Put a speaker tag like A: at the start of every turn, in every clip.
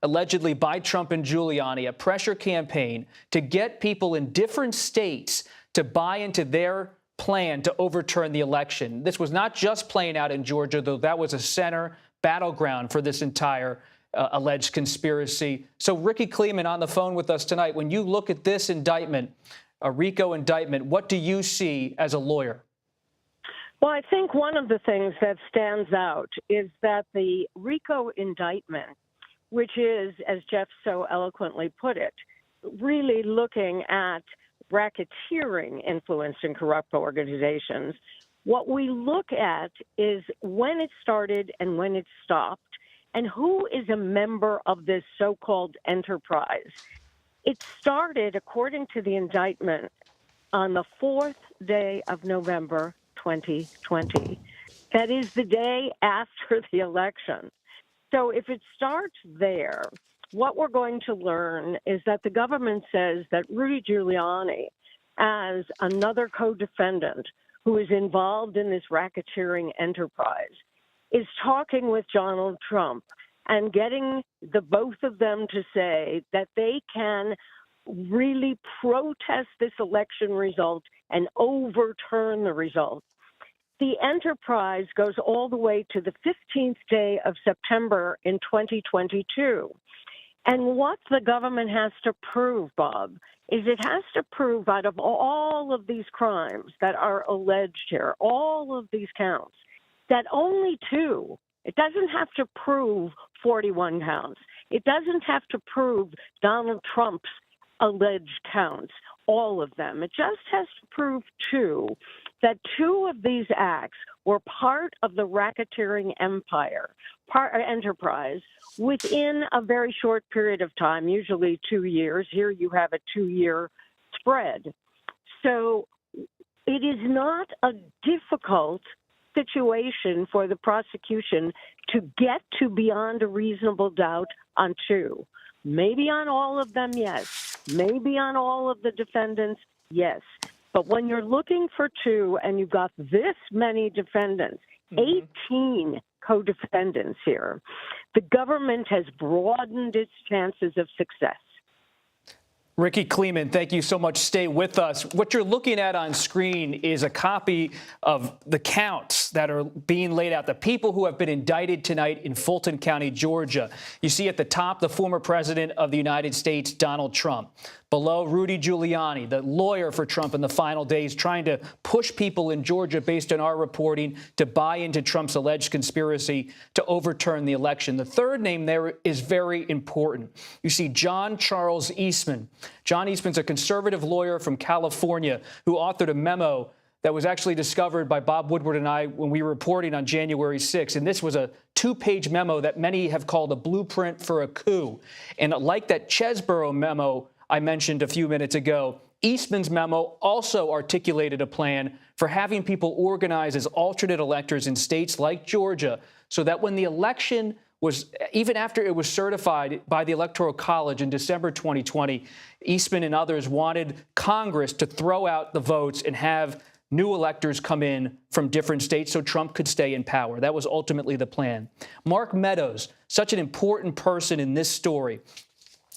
A: allegedly by Trump and Giuliani, a pressure campaign to get people in different states to buy into their plan to overturn the election. This was not just playing out in Georgia, though that was a center battleground for this entire alleged conspiracy. So Ricky Kleeman on the phone with us tonight. When you look at this indictment, a RICO indictment, what do you see as a lawyer?
B: Well, I think one of the things that stands out is that the RICO indictment, which is, as Jeff so eloquently put it, really looking at racketeering influenced and corrupt organizations, what we look at is when it started and when it stopped, and who is a member of this so-called enterprise. It started, according to the indictment, on the 4th day of November 2020. That is the day after the election. So if it starts there, what we're going to learn is that the government says that Rudy Giuliani, as another co-defendant who is involved in this racketeering enterprise, is talking with Donald Trump and getting the both of them to say that they can really protest this election result and overturn the result. The enterprise goes all the way to the 15th day of September in 2022. And what the government has to prove, Bob, is it has to prove out of all of these crimes that are alleged here, all of these counts, that only two, it doesn't have to prove 41 counts. It doesn't have to prove Donald Trump's alleged counts, all of them. It just has to prove two, that two of these acts were part of the racketeering enterprise within a very short period of time, usually 2 years. Here you have a 2-year spread. So it is not a difficult situation for the prosecution to get to beyond a reasonable doubt on two. Maybe on all of them, yes. Maybe on all of the defendants, yes. But when you're looking for two and you've got this many defendants, 18 co-defendants here, the government has broadened its chances of success.
A: Ricky Kleeman, thank you so much. Stay with us. What you're looking at on screen is a copy of the counts that are being laid out, the people who have been indicted tonight in Fulton County, Georgia. You see at the top the former president of the United States, Donald Trump. Below, Rudy Giuliani, the lawyer for Trump in the final days, trying to push people in Georgia, based on our reporting, to buy into Trump's alleged conspiracy to overturn the election. The third name there is very important. You see John Charles Eastman. John Eastman's a conservative lawyer from California who authored a memo that was actually discovered by Bob Woodward and I when we were reporting on January 6th. And this was a 2-page memo that many have called a blueprint for a coup. And like that Chesborough memo I mentioned a few minutes ago, Eastman's memo also articulated a plan for having people organize as alternate electors in states like Georgia so that when the election was, even after it was certified by the Electoral College in December 2020, Eastman and others wanted Congress to throw out the votes and have new electors come in from different states so Trump could stay in power. That was ultimately the plan. Mark Meadows, such an important person in this story.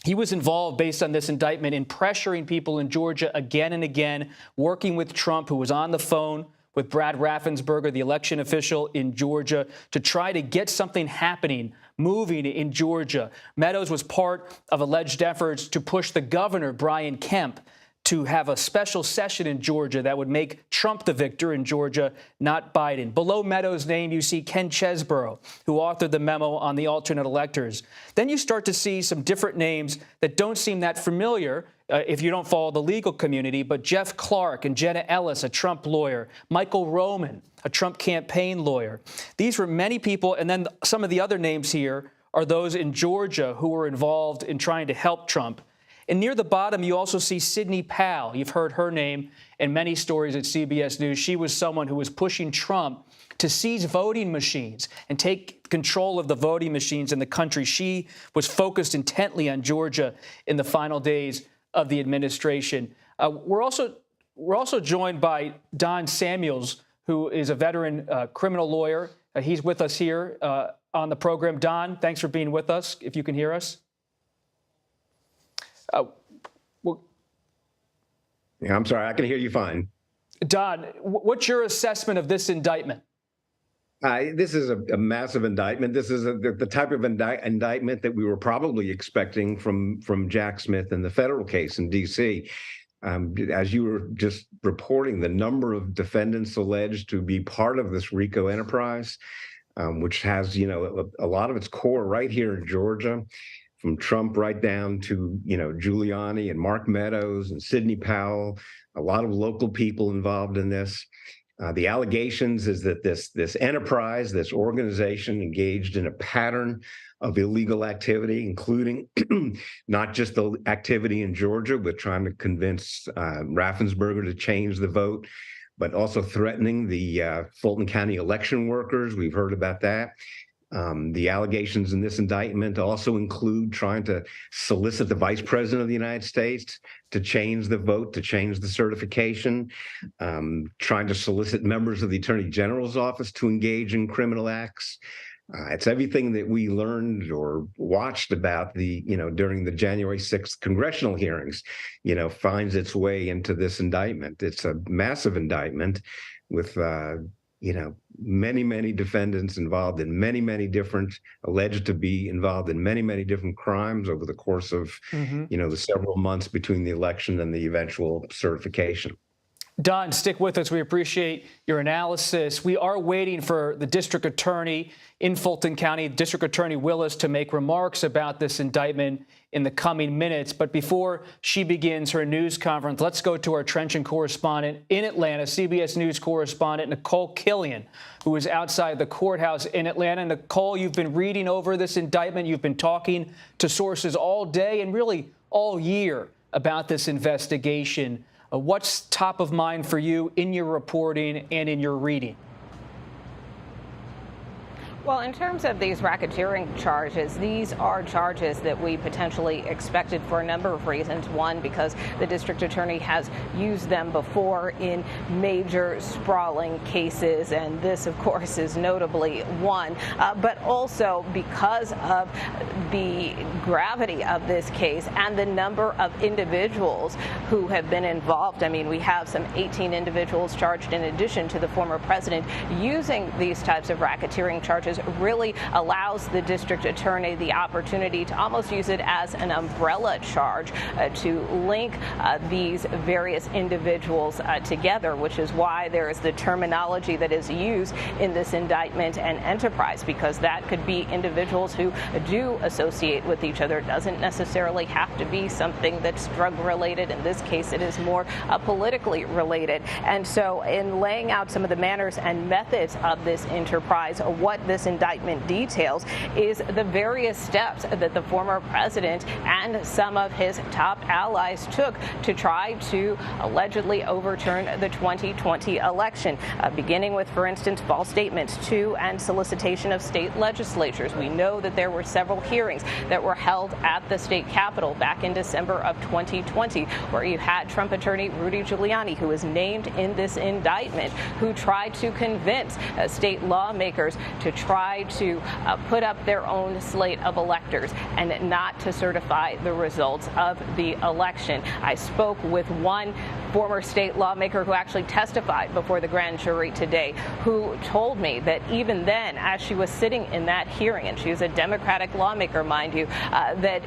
A: He was involved, based on this indictment, in pressuring people in Georgia again and again, working with Trump, who was on the phone with Brad Raffensperger, the election official in Georgia, to try to get something happening, moving in Georgia. Meadows was part of alleged efforts to push the governor, Brian Kemp, to have a special session in Georgia that would make Trump the victor in Georgia, not Biden. Below Meadows' name, you see Ken Chesborough, who authored the memo on the alternate electors. Then you start to see some different names that don't seem that familiar if you don't follow the legal community, but Jeff Clark and Jenna Ellis, a Trump lawyer, Michael Roman, a Trump campaign lawyer. These were many people, and then some of the other names here are those in Georgia who were involved in trying to help Trump. And near the bottom, you also see Sidney Powell. You've heard her name in many stories at CBS News. She was someone who was pushing Trump to seize voting machines and take control of the voting machines in the country. She was focused intently on Georgia in the final days of the administration. We're also joined by Don Samuels, who is a veteran criminal lawyer. He's with us here on the program. Don, thanks for being with us, if you can hear us. Well,
C: Yeah, I'm sorry, I can hear you fine.
A: Don, what's your assessment of this indictment?
C: This is a massive indictment. This is the type of indictment that we were probably expecting from Jack Smith in the federal case in D.C. As you were just reporting, the number of defendants alleged to be part of this RICO enterprise, which has, a lot of its core right here in Georgia, from Trump right down to, Giuliani and Mark Meadows and Sidney Powell, a lot of local people involved in this. The allegations is that this enterprise, this organization engaged in a pattern of illegal activity, including not just the activity in Georgia with trying to convince Raffensperger to change the vote, but also threatening the Fulton County election workers. We've heard about that. The allegations in this indictment also include trying to solicit the vice president of the United States to change the vote, to change the certification, trying to solicit members of the Attorney General's office to engage in criminal acts. It's everything that we learned or watched about during the January 6th congressional hearings, finds its way into this indictment. It's a massive indictment with many, many defendants involved in many different, alleged to be involved in many different crimes over the course of, the several months between the election and the eventual certification.
A: Don, stick with us. We appreciate your analysis. We are waiting for the district attorney in Fulton County, District Attorney Willis, to make remarks about this indictment in the coming minutes. But before she begins her news conference, let's go to our trenchant correspondent in Atlanta, CBS News correspondent Nicole Killian, who is outside the courthouse in Atlanta. Nicole, you've been reading over this indictment. You've been talking to sources all day and really all year about this investigation. What's top of mind for you in your reporting and in your reading?
D: Well, in terms of these racketeering charges, these are charges that we potentially expected for a number of reasons. One, because the district attorney has used them before in major sprawling cases, and this, of course, is notably one. But also because of the gravity of this case and the number of individuals who have been involved. I mean, we have some 18 individuals charged in addition to the former president. Using these types of racketeering charges really allows the district attorney the opportunity to almost use it as an umbrella charge to link these various individuals together, which is why there is the terminology that is used in this indictment and enterprise, because that could be individuals who do associate with each other. It doesn't necessarily have to be something that's drug related. In this case, it is more politically related. And so in laying out some of the manners and methods of this enterprise, what this indictment details is the various steps that the former president and some of his top allies took to try to allegedly overturn the 2020 election, beginning with, for instance, false statements to and solicitation of state legislatures. We know that there were several hearings that were held at the state capitol back in December of 2020, where you had Trump attorney Rudy Giuliani, who is named in this indictment, who tried to convince state lawmakers to try to put up their own slate of electors and not to certify the results of the election. I spoke with one former state lawmaker who actually testified before the grand jury today, who told me that even then, as she was sitting in that hearing, and she is a Democratic lawmaker, mind you, that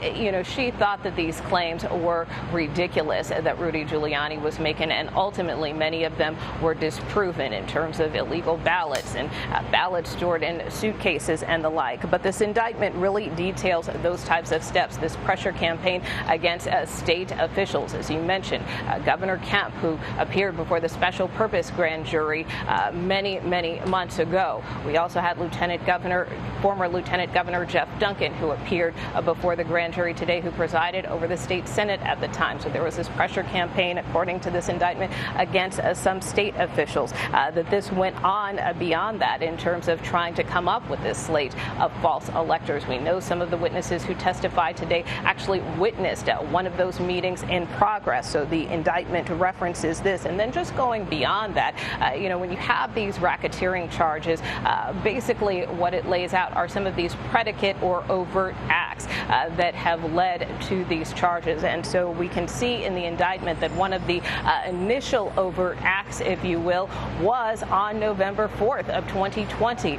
D: she thought that these claims were ridiculous that Rudy Giuliani was making, and ultimately many of them were disproven in terms of illegal ballots and ballots stored in suitcases and the like. But this indictment really details those types of steps, this pressure campaign against state officials. As you mentioned, Governor Kemp, who appeared before the special purpose grand jury many months ago. We also had former Lieutenant Governor Jeff Duncan, who appeared before the grand jury today, who presided over the state Senate at the time. So there was this pressure campaign, according to this indictment, against some state officials. That this went on beyond that in terms of trying to come up with this slate of false electors. We know some of the witnesses who testified today actually witnessed one of those meetings in progress. So the indictment references this. And then just going beyond that, when you have these racketeering charges, basically what it lays out are some of these predicate or overt acts that have led to these charges. And so we can see in the indictment that one of the initial overt acts, if you will, was on November 4th of 2020,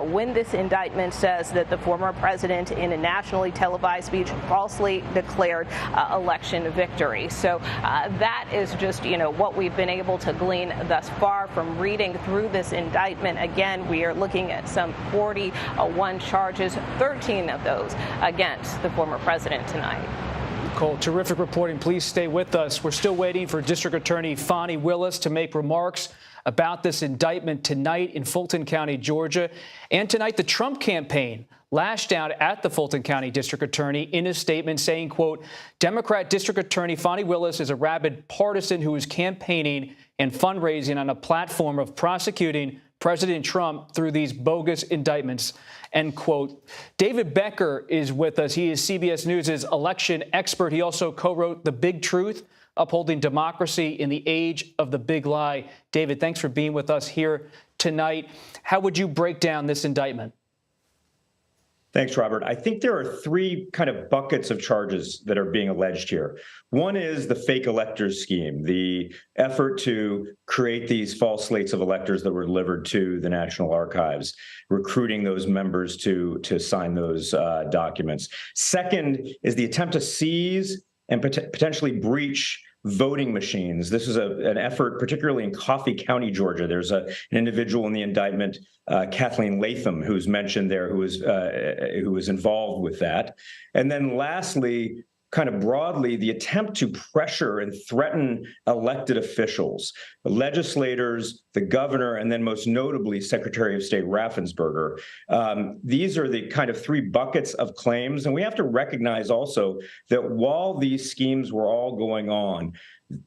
D: when this indictment says that the former president, in a nationally televised speech, falsely declared election victory. So that is just, what we've been able to glean thus far from reading through this indictment. Again, we are looking at some 41 charges, 13 of those against the former president tonight.
A: Nicole, terrific reporting. Please stay with us. We're still waiting for District Attorney Fani Willis to make remarks about this indictment tonight in Fulton County, Georgia. And tonight, the Trump campaign lashed out at the Fulton County District Attorney in a statement saying, quote, Democrat District Attorney Fani Willis is a rabid partisan who is campaigning and fundraising on a platform of prosecuting President Trump through these bogus indictments, end quote. David Becker is with us. He is CBS News' election expert. He also co-wrote The Big Truth, Upholding Democracy in the Age of the Big Lie. David, thanks for being with us here tonight. How would you break down this indictment?
E: Thanks, Robert. I think there are three kind of buckets of charges that are being alleged here. One is the fake electors scheme, the effort to create these false slates of electors that were delivered to the National Archives, recruiting those members to sign those documents. Second is the attempt to seize and potentially breach voting machines. This is an effort, particularly in Coffee County, Georgia. There's an individual in the indictment, Kathleen Latham, who's mentioned there, who was involved with that. And then lastly, kind of broadly, the attempt to pressure and threaten elected officials, the legislators, the governor, and then most notably Secretary of State Raffensperger. These are the kind of three buckets of claims. And we have to recognize also that while these schemes were all going on,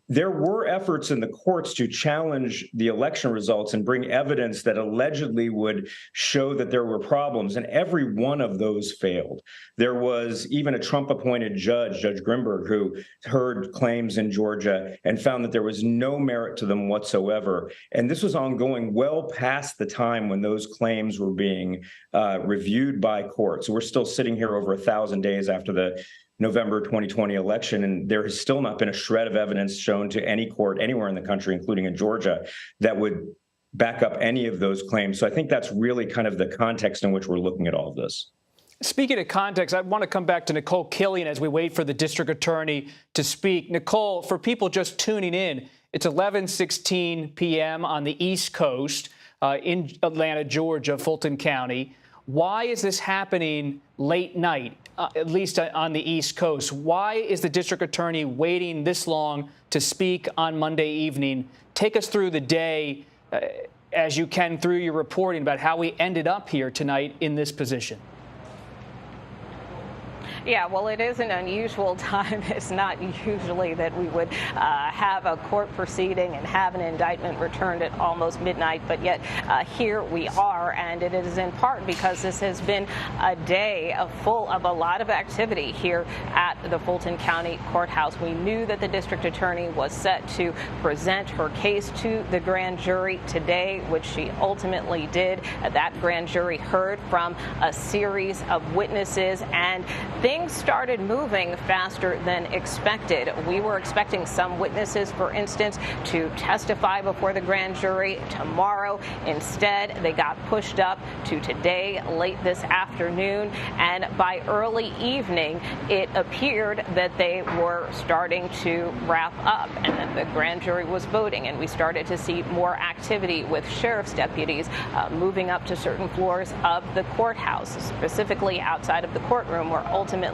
E: there were efforts in the courts to challenge the election results and bring evidence that allegedly would show that there were problems, and every one of those failed. There was even a Trump-appointed judge, Judge Grimberg, who heard claims in Georgia and found that there was no merit to them whatsoever. And this was ongoing well past the time when those claims were being reviewed by courts. So we're still sitting here over 1,000 days after the November 2020 election, and there has still not been a shred of evidence shown to any court anywhere in the country, including in Georgia, that would back up any of those claims. So I think that's really kind of the context in which we're looking at all of this.
A: Speaking of context, I want to come back to Nicole Killian as we wait for the district attorney to speak. Nicole, for people just tuning in, it's 11:16 p.m. on the East Coast in Atlanta, Georgia, Fulton County. Why is this happening late night, at least on the East Coast? Why is the district attorney waiting this long to speak on Monday evening? Take us through the day as you can through your reporting about how we ended up here tonight in this position.
D: Yeah, well, it is an unusual time. It's not usually that we would have a court proceeding and have an indictment returned at almost midnight, but yet here we are, and it is in part because this has been a day full of a lot of activity here at the Fulton County Courthouse. We knew that the district attorney was set to present her case to the grand jury today, which she ultimately did. That grand jury heard from a series of witnesses, and things started moving faster than expected. We were expecting some witnesses, for instance, to testify before the grand jury tomorrow. Instead, they got pushed up to today, late this afternoon, and by early evening, it appeared that they were starting to wrap up and that the grand jury was voting, and we started to see more activity with sheriff's deputies moving up to certain floors of the courthouse, specifically outside of the courtroom where ultimately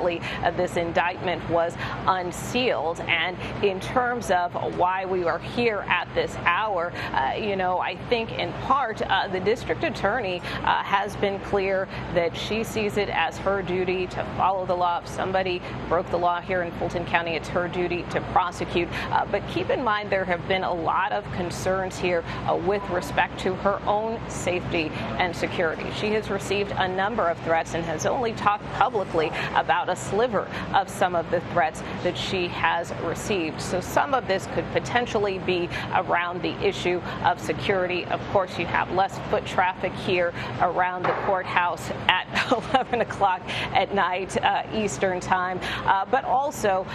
D: this indictment was unsealed. And in terms of why we are here at this hour, I think in part the district attorney has been clear that she sees it as her duty to follow the law. If somebody broke the law here in Fulton County, it's her duty to prosecute. But keep in mind, there have been a lot of concerns here with respect to her own safety and security. She has received a number of threats and has only talked publicly about about a sliver of some of the threats that she has received. So some of this could potentially be around the issue of security. Of course, you have less foot traffic here around the courthouse at 11 o'clock at night Eastern time, but also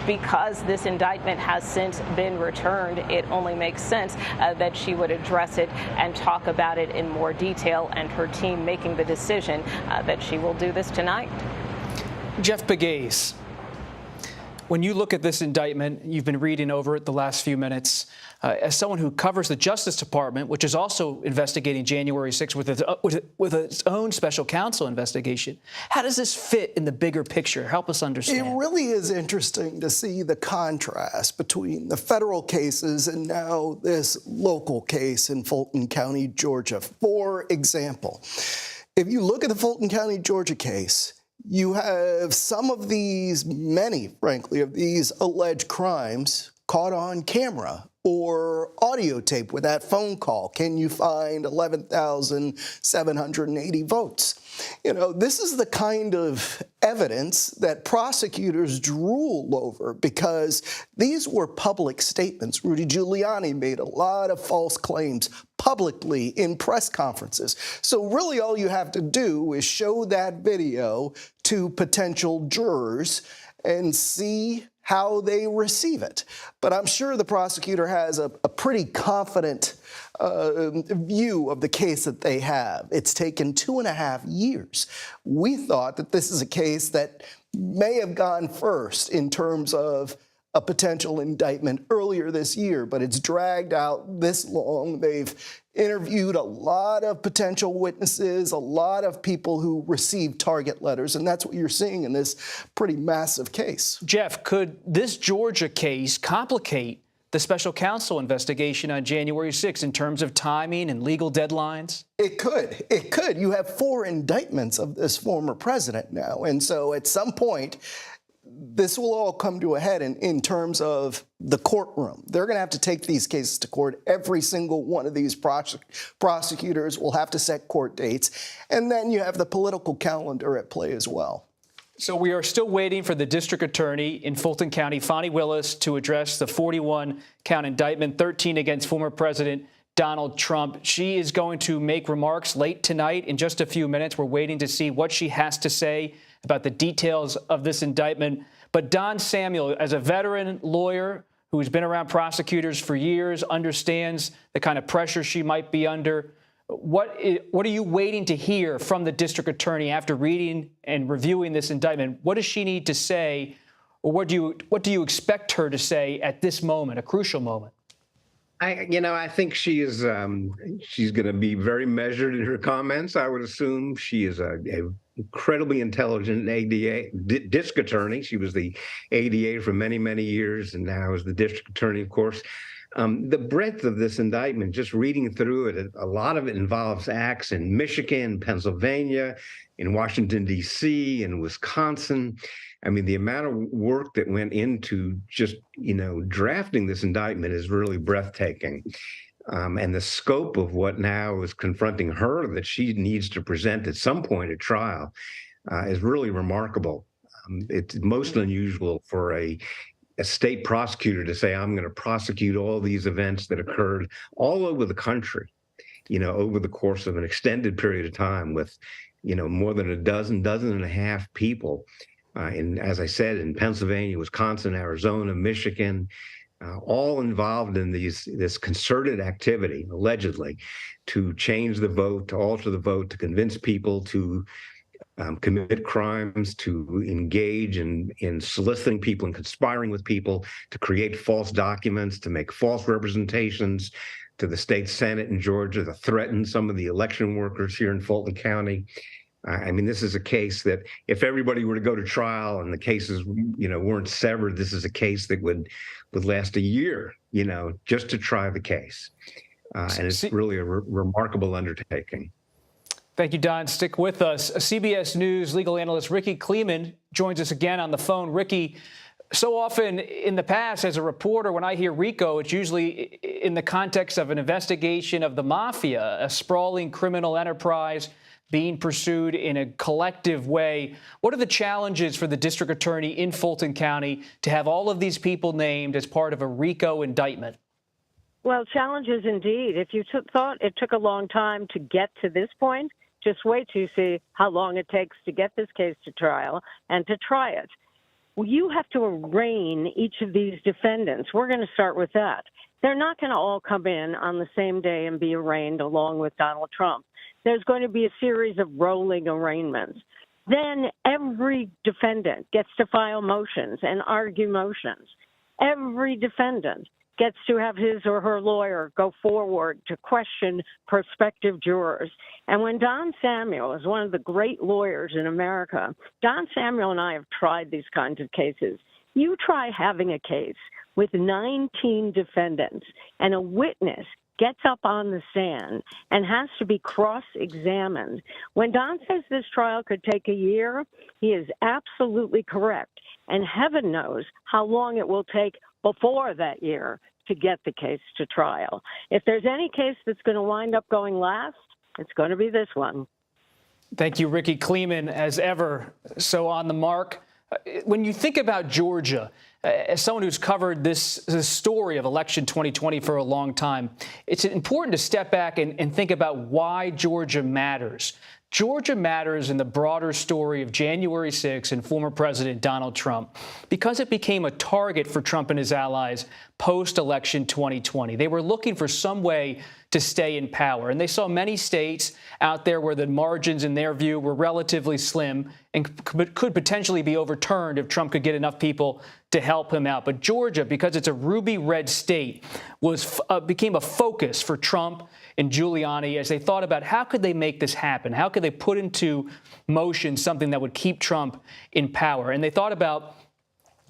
D: because this indictment has since been returned, it only makes sense that she would address it and talk about it in more detail, and her team making the decision that she will do this tonight.
A: Jeff Pegues, when you look at this indictment, you've been reading over it the last few minutes. As someone who covers the Justice Department, which is also investigating January 6th with its own special counsel investigation, how does this fit in the bigger picture? Help us understand.
F: It really is interesting to see the contrast between the federal cases and now this local case in Fulton County, Georgia. For example, if you look at the Fulton County, Georgia case, you have some of these, many, frankly, of these alleged crimes caught on camera or audio tape with that phone call. Can you find 11,780 votes? You know, this is the kind of evidence that prosecutors drool over because these were public statements. Rudy Giuliani made a lot of false claims publicly in press conferences. So really all you have to do is show that video to potential jurors and see how they receive it. But I'm sure the prosecutor has a pretty confident view of the case that they have. It's taken 2.5 years. We thought that this is a case that may have gone first in terms of a potential indictment earlier this year, but it's dragged out this long. They've interviewed a lot of potential witnesses, a lot of people who received target letters, and that's what you're seeing in this pretty massive case.
A: Jeff, could this Georgia case complicate the special counsel investigation on January 6th in terms of timing and legal deadlines?
F: It could. It could. You have 4 indictments of this former president now, and so at some point, this will all come to a head in terms of the courtroom. They're going to have to take these cases to court. Every single one of these prosecutors will have to set court dates. And then you have the political calendar at play as well.
A: So we are still waiting for the district attorney in Fulton County, Fani Willis, to address the 41-count indictment, 13 against former President Donald Trump. She is going to make remarks late tonight in just a few minutes. We're waiting to see what she has to say about the details of this indictment. But Don Samuel, as a veteran lawyer who's been around prosecutors for years, understands the kind of pressure she might be under. What are you waiting to hear from the district attorney after reading and reviewing this indictment? What does she need to say, or what do you expect her to say at this moment, a crucial moment?
C: I think she is. She's going to be very measured in her comments. I would assume she is a incredibly intelligent ADA district attorney. She was the ADA for many, many years, and now is the district attorney, of course. The breadth of this indictment, just reading through it, a lot of it involves acts in Michigan, Pennsylvania, in Washington, D.C., in Wisconsin. I mean, the amount of work that went into just, drafting this indictment is really breathtaking. And the scope of what now is confronting her that she needs to present at some point at trial is really remarkable. It's most unusual for a state prosecutor to say, I'm going to prosecute all these events that occurred all over the country, over the course of an extended period of time with, more than a dozen and a half people. As I said, in Pennsylvania, Wisconsin, Arizona, Michigan, all involved in this concerted activity, allegedly, to change the vote, to alter the vote, to convince people to commit crimes, to engage in soliciting people and conspiring with people, to create false documents, to make false representations to the state Senate in Georgia, to threaten some of the election workers here in Fulton County. I mean, this is a case that if everybody were to go to trial and the cases, weren't severed, this is a case that would last a year, just to try the case. And it's really a remarkable undertaking.
A: Thank you, Don. Stick with us. CBS News legal analyst Ricky Kleeman joins us again on the phone. Ricky, so often in the past as a reporter, when I hear RICO, it's usually in the context of an investigation of the mafia, a sprawling criminal enterprise being pursued in a collective way. What are the challenges for the district attorney in Fulton County to have all of these people named as part of a RICO indictment?
B: Well, challenges indeed. If you thought it took a long time to get to this point, just wait till you see how long it takes to get this case to trial and to try it. Well, you have to arraign each of these defendants. We're going to start with that. They're not going to all come in on the same day and be arraigned along with Donald Trump. There's going to be a series of rolling arraignments. Then every defendant gets to file motions and argue motions. Every defendant gets to have his or her lawyer go forward to question prospective jurors. And when Don Samuel is one of the great lawyers in America, Don Samuel and I have tried these kinds of cases. You try having a case with 19 defendants and a witness gets up on the stand and has to be cross-examined. When Don says this trial could take a year, he is absolutely correct. And heaven knows how long it will take before that year to get the case to trial. If there's any case that's going to wind up going last, it's going to be this one.
A: Thank you, Ricky Kleeman, as ever, so on the mark. When you think about Georgia, as someone who's covered this story of election 2020 for a long time, it's important to step back and think about why Georgia matters. Georgia matters in the broader story of January 6 and former President Donald Trump because it became a target for Trump and his allies post-election 2020. They were looking for some way to stay in power, and they saw many states out there where the margins, in their view, were relatively slim and could potentially be overturned if Trump could get enough people to help him out. But Georgia, because it's a ruby red state, became a focus for Trump and Giuliani as they thought about how could they make this happen? How could they put into motion something that would keep Trump in power? And they thought about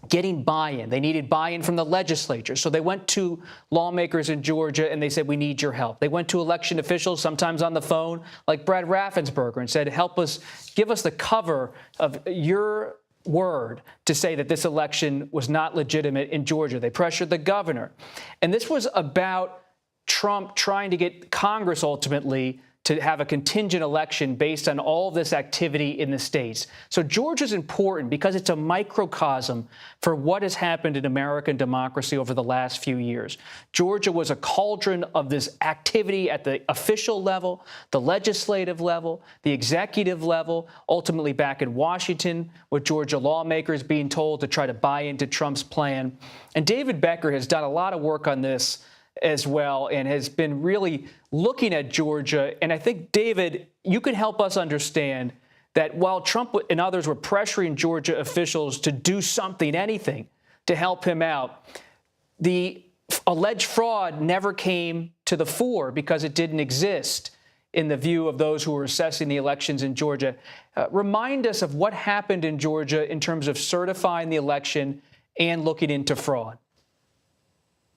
A: getting buy-in. They needed buy-in from the legislature. So they went to lawmakers in Georgia and they said, we need your help. They went to election officials, sometimes on the phone, like Brad Raffensperger, and said, help us, give us the cover of your word to say that this election was not legitimate in Georgia. They pressured the governor. And this was about Trump trying to get Congress ultimately to have a contingent election based on all of this activity in the states. So Georgia's important because it's a microcosm for what has happened in American democracy over the last few years. Georgia was a cauldron of this activity at the official level, the legislative level, the executive level, ultimately back in Washington with Georgia lawmakers being told to try to buy into Trump's plan. And David Becker has done a lot of work on this as well and has been really looking at Georgia. And I think, David, you can help us understand that while Trump and others were pressuring Georgia officials to do something, anything, to help him out, the alleged fraud never came to the fore because it didn't exist in the view of those who were assessing the elections in Georgia. Remind us of what happened in Georgia in terms of certifying the election and looking into fraud.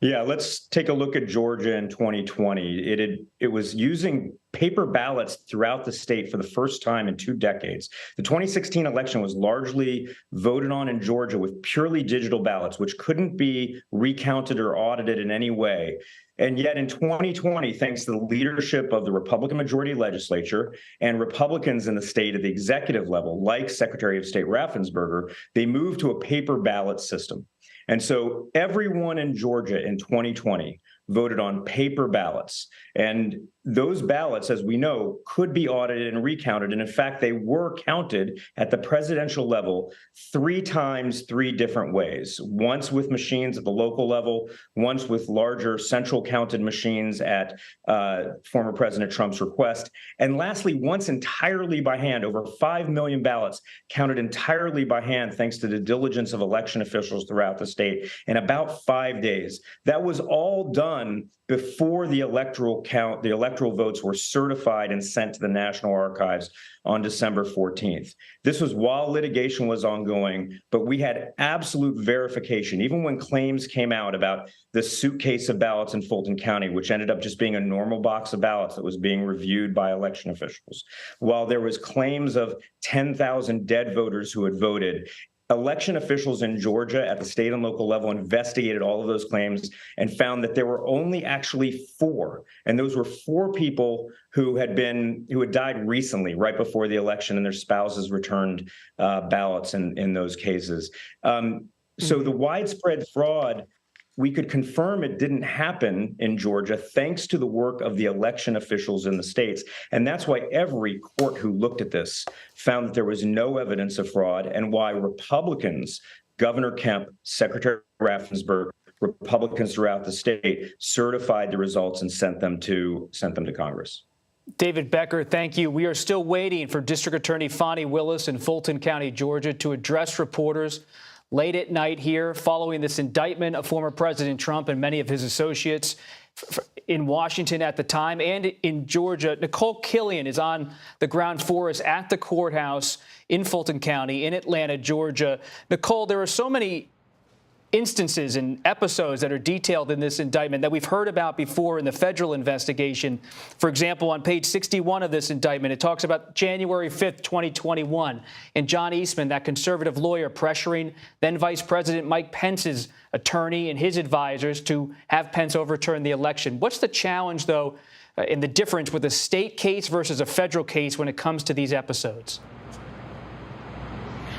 E: Yeah, let's take a look at Georgia in 2020. It was using paper ballots throughout the state for the first time in 2 decades. The 2016 election was largely voted on in Georgia with purely digital ballots, which couldn't be recounted or audited in any way. And yet in 2020, thanks to the leadership of the Republican majority legislature and Republicans in the state at the executive level, like Secretary of State Raffensperger, they moved to a paper ballot system. And so everyone in Georgia in 2020 voted on paper ballots. And those ballots, as we know, could be audited and recounted. And in fact, they were counted at the presidential level 3 times, 3 different ways. Once with machines at the local level, once with larger central counted machines at former President Trump's request. And lastly, once entirely by hand, over 5 million ballots counted entirely by hand, thanks to the diligence of election officials throughout the state in about 5 days. That was all done before the electoral count, the electoral votes were certified and sent to the National Archives on December 14th. This was while litigation was ongoing, but we had absolute verification, even when claims came out about the suitcase of ballots in Fulton County, which ended up just being a normal box of ballots that was being reviewed by election officials. While there was claims of 10,000 dead voters who had voted, election officials in Georgia at the state and local level investigated all of those claims and found that there were only actually 4. And those were 4 people who had died recently, right before the election, and their spouses returned ballots in those cases. So the widespread fraud, we could confirm it didn't happen in Georgia thanks to the work of the election officials in the states. And that's why every court who looked at this found that there was no evidence of fraud, and why Republicans, Governor Kemp, Secretary Raffensperger, Republicans throughout the state certified the results and sent them to Congress.
A: David Becker, thank you. We are still waiting for District Attorney Fani Willis in Fulton County, Georgia, to address reporters late at night here following this indictment of former President Trump and many of his associates in Washington at the time and in Georgia. Nicole Killian is on the ground for us at the courthouse in Fulton County in Atlanta, Georgia. Nicole, there are so many instances and episodes that are detailed in this indictment that we've heard about before in the federal investigation. For example, on page 61 of this indictment, it talks about January 5th, 2021, and John Eastman, that conservative lawyer, pressuring then Vice President Mike Pence's attorney and his advisors to have Pence overturn the election. What's the challenge, though, in the difference with a state case versus a federal case when it comes to these episodes?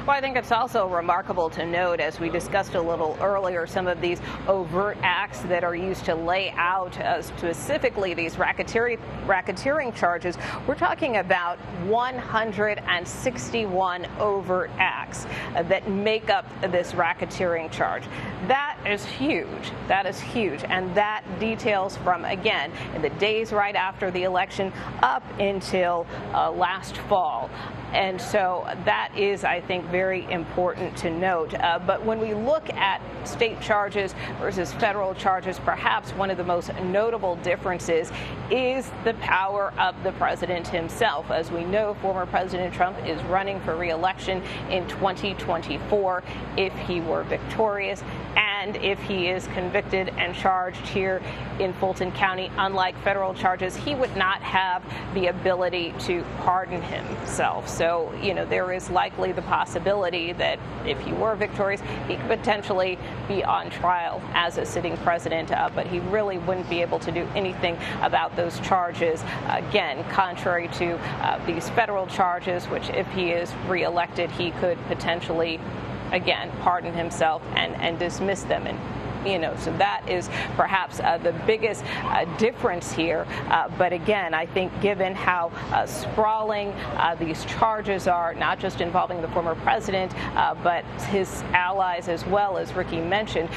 D: Well, I think it's also remarkable to note, as we discussed a little earlier, some of these overt acts that are used to lay out specifically these racketeering charges. We're talking about 161 overt acts that make up this racketeering charge. That is huge. That is huge. And that details from, again, in the days right after the election up until last fall. And so that is, I think, very important to note. But when we look at state charges versus federal charges, perhaps one of the most notable differences is the power of the president himself. As we know, former President Trump is running for re-election in 2024 if he were victorious. And if he is convicted and charged here in Fulton County, unlike federal charges, he would not have the ability to pardon himself. So, there is likely the possibility that if he were victorious, he could potentially be on trial as a sitting president, but he really wouldn't be able to do anything about those charges. Again, contrary to these federal charges, which if he is reelected, he could potentially, again, pardon himself and dismiss them. And so that is perhaps the biggest difference here. But again, I think given how sprawling these charges are, not just involving the former president, but his allies as well, as Ricky mentioned,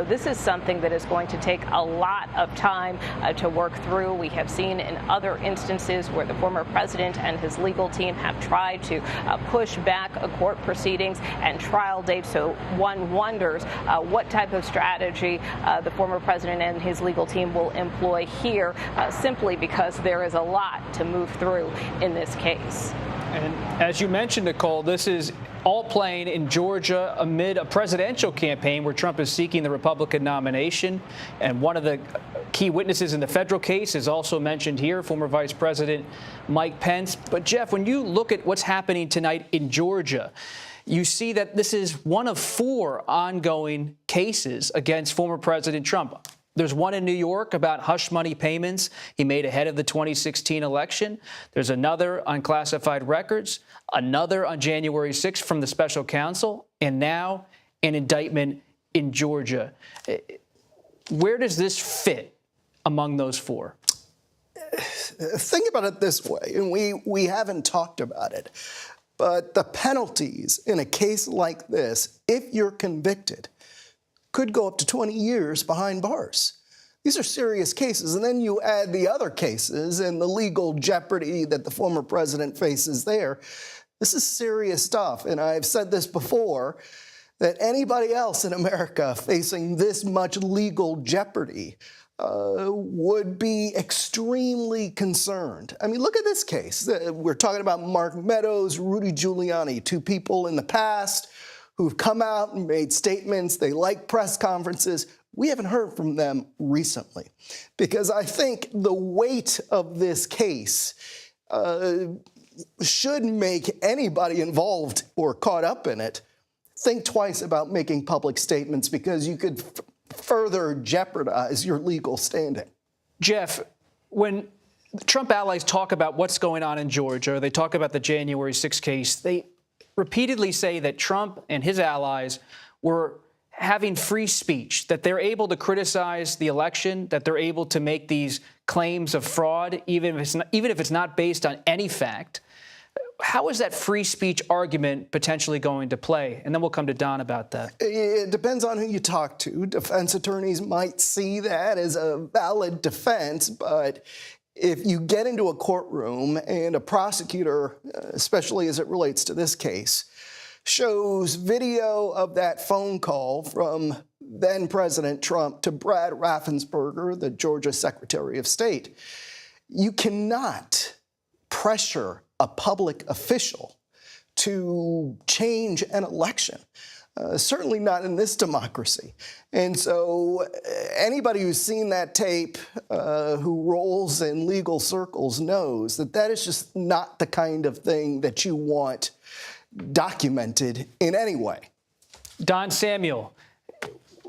D: this is something that is going to take a lot of time to work through. We have seen in other instances where the former president and his legal team have tried to push back court proceedings and trial dates. So one wonders what type of strategy the former president and his legal team will employ here, simply because there is a lot to move through in this case.
A: And as you mentioned, Nicole, this is all playing in Georgia amid a presidential campaign where Trump is seeking the Republican nomination. And one of the key witnesses in the federal case is also mentioned here, former Vice President Mike Pence. But, Jeff, when you look at what's happening tonight in Georgia, you see that this is one of 4 ongoing cases against former President Trump. There's one in New York about hush money payments he made ahead of the 2016 election. There's another on classified records, another on January 6th from the special counsel, and now an indictment in Georgia. Where does this fit among those 4?
F: Think about it this way, and we haven't talked about it. But the penalties in a case like this, if you're convicted, could go up to 20 years behind bars. These are serious cases. And then you add the other cases and the legal jeopardy that the former president faces there. This is serious stuff. And I've said this before, that anybody else in America facing this much legal jeopardy would be extremely concerned. I mean, look at this case. We're talking about Mark Meadows, Rudy Giuliani, 2 people in the past who've come out and made statements. They like press conferences. We haven't heard from them recently because I think the weight of this case should make anybody involved or caught up in it think twice about making public statements because you could further jeopardize your legal standing.
A: Jeff, when Trump allies talk about what's going on in Georgia, they talk about the January 6th case, they repeatedly say that Trump and his allies were having free speech, that they're able to criticize the election, that they're able to make these claims of fraud, even if it's not based on any fact. How is that free speech argument potentially going to play? And then we'll come to Don about that.
F: It depends on who you talk to. Defense attorneys might see that as a valid defense, but if you get into a courtroom and a prosecutor, especially as it relates to this case, shows video of that phone call from then President Trump to Brad Raffensperger, the Georgia Secretary of State, you cannot pressure a public official to change an election. Certainly not in this democracy. And so anybody who's seen that tape, who rolls in legal circles, knows that that is just not the kind of thing that you want documented in any way.
A: Don Samuel,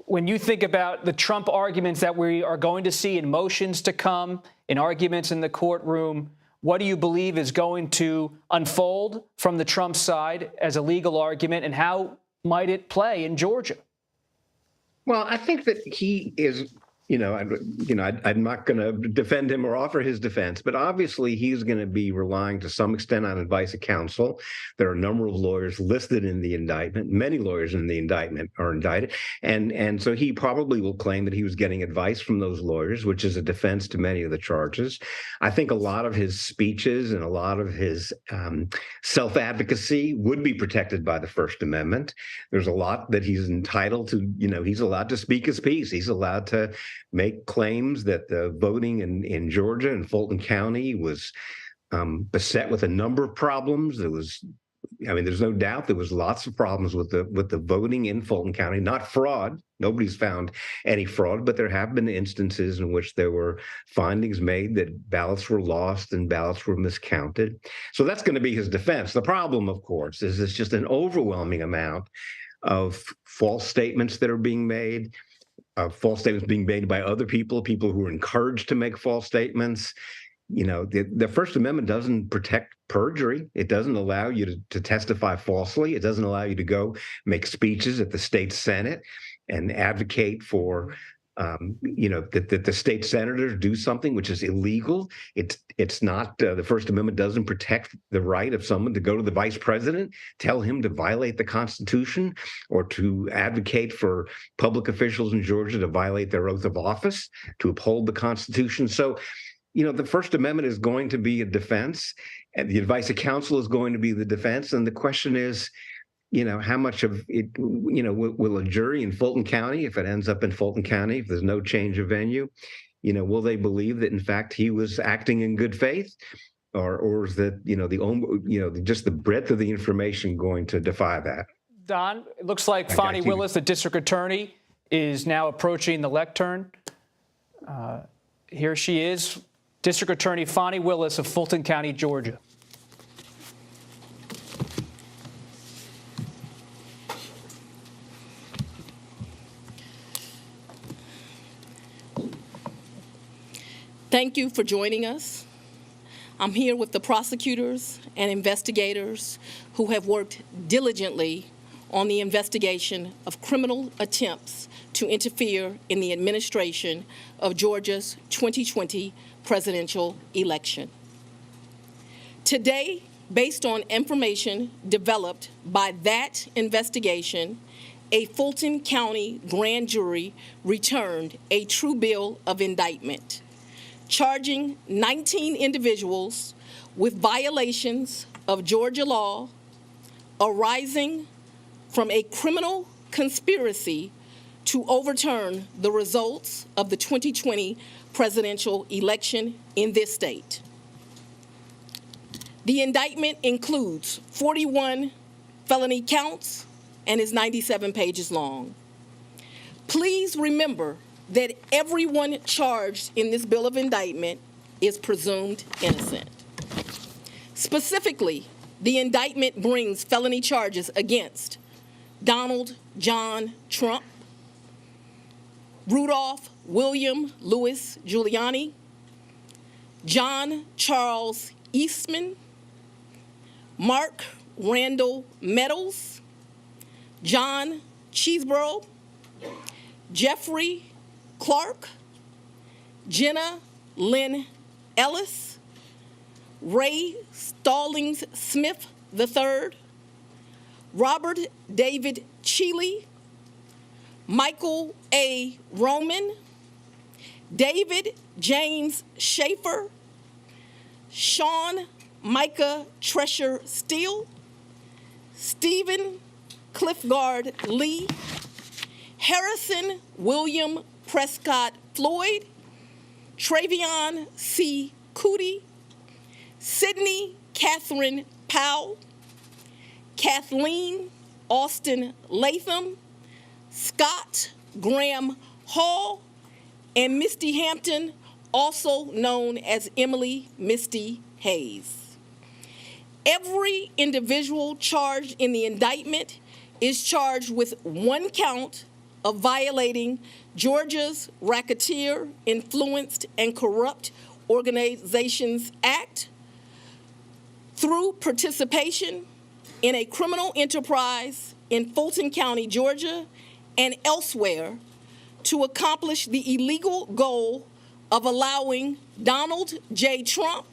A: when you think about the Trump arguments that we are going to see in motions to come, in arguments in the courtroom, what do you believe is going to unfold from the Trump side as a legal argument, and how might it play in Georgia?
C: Well, I think that he is, I'm not going to defend him or offer his defense, but obviously he's going to be relying to some extent on advice of counsel. There are a number of lawyers listed in the indictment. Many lawyers in the indictment are indicted. And so he probably will claim that he was getting advice from those lawyers, which is a defense to many of the charges. I think a lot of his speeches and a lot of his self-advocacy would be protected by the First Amendment. There's a lot that he's entitled to, he's allowed to speak his piece. He's allowed to make claims that the voting in Georgia and Fulton County was beset with a number of problems. There's no doubt there was lots of problems with the voting in Fulton County, not fraud. Nobody's found any fraud, but there have been instances in which there were findings made that ballots were lost and ballots were miscounted. So that's going to be his defense. The problem, of course, is it's just an overwhelming amount of false statements that are being made. False statements being made by other people who are encouraged to make false statements. The First Amendment doesn't protect perjury. It doesn't allow you to testify falsely. It doesn't allow you to go make speeches at the state Senate and advocate for that the state senators do something which is illegal. It's not, the First Amendment doesn't protect the right of someone to go to the vice president, tell him to violate the Constitution, or to advocate for public officials in Georgia to violate their oath of office, to uphold the Constitution. So, the First Amendment is going to be a defense, and the advice of counsel is going to be the defense. And the question is, how much of it, will a jury in Fulton County, if it ends up in Fulton County, if there's no change of venue, will they believe that in fact he was acting in good faith, or is that just the breadth of the information going to defy that?
A: Don, it looks like Fani Willis, the district attorney, is now approaching the lectern. Here she is, District Attorney Fani Willis of Fulton County, Georgia.
G: Thank you for joining us. I'm here with the prosecutors and investigators who have worked diligently on the investigation of criminal attempts to interfere in the administration of Georgia's 2020 presidential election. Today, based on information developed by that investigation, a Fulton County grand jury returned a true bill of indictment, charging 19 individuals with violations of Georgia law arising from a criminal conspiracy to overturn the results of the 2020 presidential election in this state. The indictment includes 41 felony counts and is 97 pages long. Please remember that everyone charged in this bill of indictment is presumed innocent. Specifically, the indictment brings felony charges against Donald John Trump, Rudolph William Louis Giuliani, John Charles Eastman, Mark Randall Meadows, John Cheeseborough, Jeffrey Clark, Jenna Lynn Ellis, Ray Stallings Smith III, Robert David Cheeley, Michael A. Roman, David James Schaefer, Sean Micah Tresher Steele, Stephen Cliffgard Lee, Harrison William Prescott Floyd, Travion C. Cootie, Sydney Catherine Powell, Kathleen Austin Latham, Scott Graham Hall, and Misty Hampton, also known as Emily Misty Hayes. Every individual charged in the indictment is charged with one count of violating Georgia's Racketeer, Influenced, and Corrupt Organizations Act through participation in a criminal enterprise in Fulton County, Georgia, and elsewhere to accomplish the illegal goal of allowing Donald J. Trump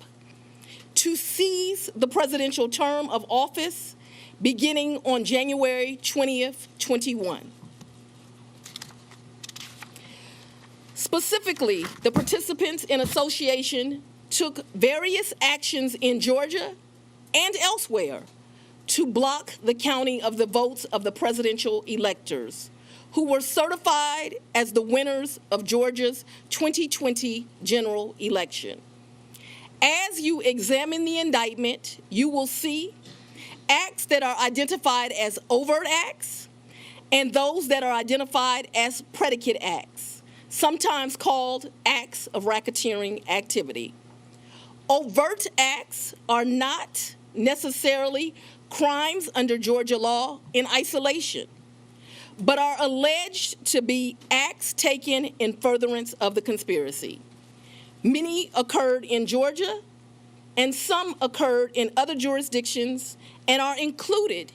G: to seize the presidential term of office beginning on January 20th, 21. Specifically, the participants in association took various actions in Georgia and elsewhere to block the counting of the votes of the presidential electors who were certified as the winners of Georgia's 2020 general election. As you examine the indictment, you will see acts that are identified as overt acts and those that are identified as predicate acts, sometimes called acts of racketeering activity. Overt acts are not necessarily crimes under Georgia law in isolation, but are alleged to be acts taken in furtherance of the conspiracy. Many occurred in Georgia, and some occurred in other jurisdictions and are included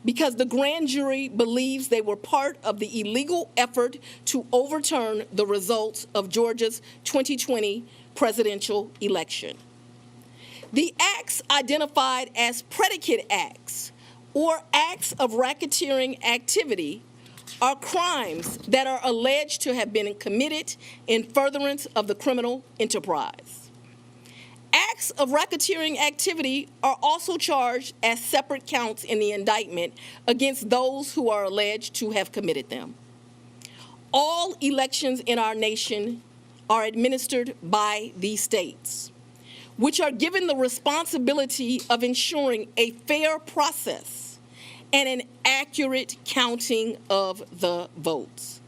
G: because the grand jury believes they were part of the illegal effort to overturn the results of Georgia's 2020 presidential election. The acts identified as predicate acts or acts of racketeering activity are crimes that are alleged to have been committed in furtherance of the criminal enterprise. Acts of racketeering activity are also charged as separate counts in the indictment against those who are alleged to have committed them. All elections in our nation are administered by these states, which are given the responsibility of ensuring a fair process and an accurate counting of the votes.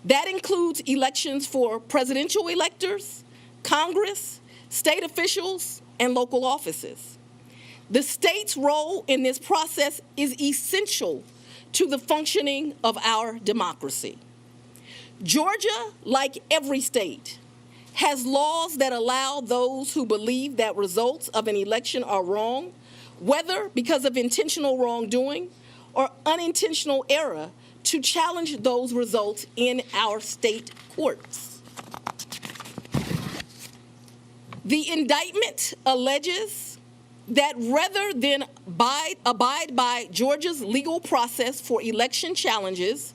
G: That includes elections for presidential electors, Congress, state officials, and local offices. The state's role in this process is essential to the functioning of our democracy. Georgia, like every state, has laws that allow those who believe that results of an election are wrong, whether because of intentional wrongdoing or unintentional error, to challenge those results in our state courts. The indictment alleges that rather than abide by Georgia's legal process for election challenges,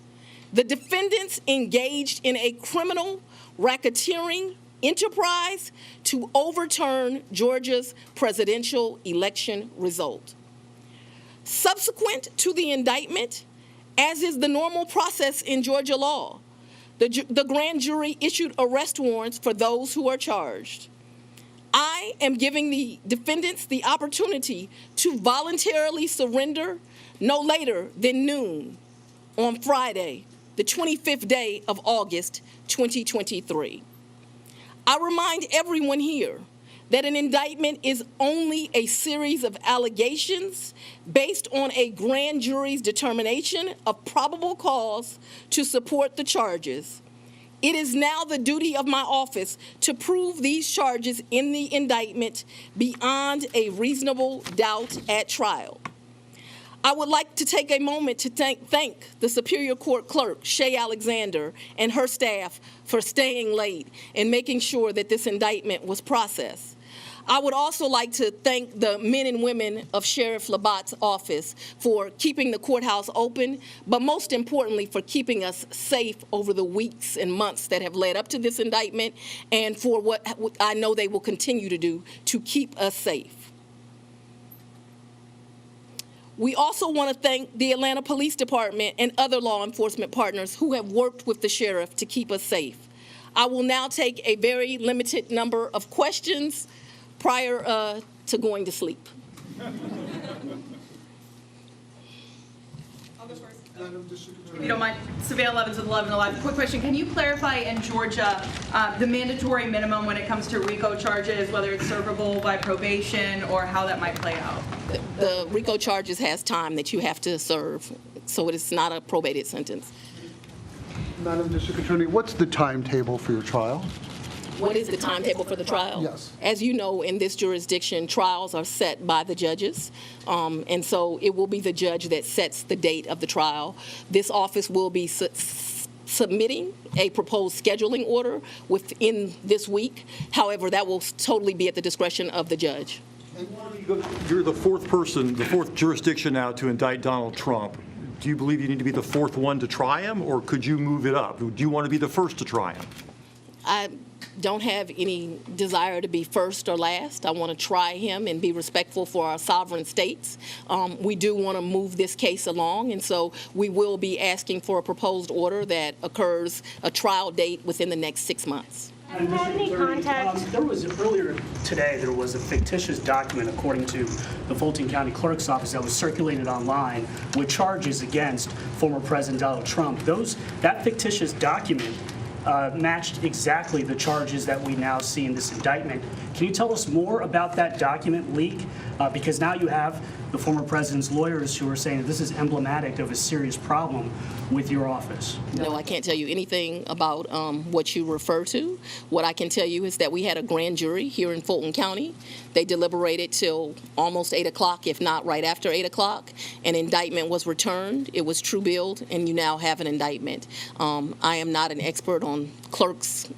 G: the defendants engaged in a criminal racketeering enterprise to overturn Georgia's presidential election result. Subsequent to the indictment, as is the normal process in Georgia law, the grand jury issued arrest warrants for those who are charged. I am giving the defendants the opportunity to voluntarily surrender no later than noon on Friday, the 25th day of August, 2023. I remind everyone here that an indictment is only a series of allegations based on a grand jury's determination of probable cause to support the charges. It is now the duty of my office to prove these charges in the indictment beyond a reasonable doubt at trial. I would like to take a moment to thank the Superior Court Clerk, Shay Alexander, and her staff for staying late and making sure that this indictment was processed. I would also like to thank the men and women of Sheriff Labatt's office for keeping the courthouse open, but most importantly for keeping us safe over the weeks and months that have led up to this indictment, and for what I know they will continue to do to keep us safe. We also want to thank the Atlanta Police Department and other law enforcement partners who have worked with the sheriff to keep us safe. I will now take a very limited number of questions prior to going to sleep.
H: If you don't mind, Surveil Levins with 11 Alive. Quick question: can you clarify in Georgia the mandatory minimum when it comes to RICO charges, whether it's servable by probation or how that might play out?
G: The RICO charges has time that you have to serve, so it is not a probated sentence.
I: Madam District Attorney, what's the timetable for your trial?
G: What is the timetable for the trial?
I: Yes.
G: As you know, in this jurisdiction, trials are set by the judges, and so it will be the judge that sets the date of the trial. This office will be submitting a proposed scheduling order within this week. However, that will totally be at the discretion of the judge.
J: You're the fourth person, the fourth jurisdiction now to indict Donald Trump. Do you believe you need to be the fourth one to try him, or could you move it up? Do you want to be the first to try him?
G: I don't have any desire to be first or last. I want to try him and be respectful for our sovereign states. We do want to move this case along, and so we will be asking for a proposed order that occurs a trial date within the next 6 months.
K: Have you had any contact? Earlier today, there was a fictitious document, according to the Fulton County Clerk's Office, that was circulated online with charges against former President Donald Trump. That fictitious document matched exactly the charges that we now see in this indictment. Can you tell us more about that document leak? Because now you have the former president's lawyers who are saying that this is emblematic of a serious problem with your office.
G: No, I can't tell you anything about what you refer to. What I can tell you is that we had a grand jury here in Fulton County. They deliberated till almost 8 o'clock, if not right after 8 o'clock. An indictment was returned. It was true billed, and you now have an indictment. I am not an expert on clerks'